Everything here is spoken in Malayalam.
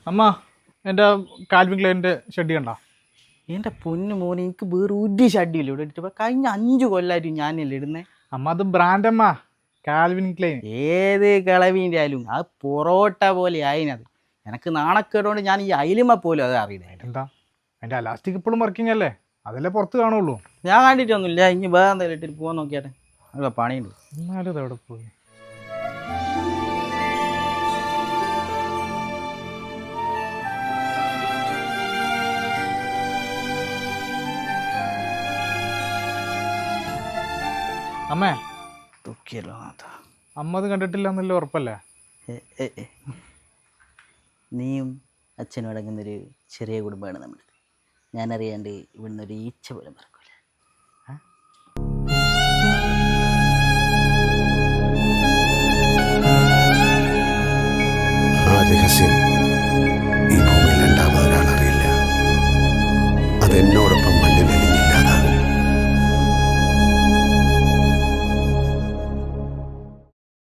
അമ്മ എൻ്റെ കാൽവിൻ ക്ലൈൻ്റെ ഷെഡ് കണ്ട? എൻ്റെ പൊന്നു മോനെ, എനിക്ക് വേറെ ഒരു ഷഡിയില്ല ഇവിടെ ഇട്ടിട്ട്. കഴിഞ്ഞ 5 കൊല്ലമായിട്ട് ഞാനല്ലേ ഇടുന്നേ. അമ്മ അത് ബ്രാൻഡ് അമ്മ, കാൽവിൻ ക്ലൈൻ. ഏത് കിളവിൻ്റെ ആയാലും അത് പൊറോട്ട പോലെ ആയിനത്. എനിക്ക് നാണക്കേടുകൊണ്ട് ഞാൻ ഈ അയിലുമ്മ പോലും അത് അറിയില്ല. എന്താ അതിൻ്റെ അലാസ്റ്റിക് ഇപ്പോഴും വർക്കിംഗ് അല്ലേ? അതല്ലേ പുറത്ത് കാണുള്ളൂ. ഞാൻ കണ്ടിട്ടൊന്നുമില്ല. ഇനി വേറെ എന്തെങ്കിലും ഇട്ടിട്ട് പോകാൻ നോക്കിയാട്ടെ, അല്ല പണിയുണ്ട്. എന്നാലും ഇത് എവിടെ പോയി? അമ്മേ, ദുഃഖിയല്ലോ നാഥ. അമ്മ അത് കണ്ടിട്ടില്ല എന്നല്ലേ ഉറപ്പല്ലേ? നീയും അച്ഛനും അടങ്ങുന്നൊരു ചെറിയ കുടുംബമാണ് നമ്മുടെ. ഞാനറിയാണ്ട് ഇവിടുന്ന് ഒരു ഈച്ച പോലും പറക്കും.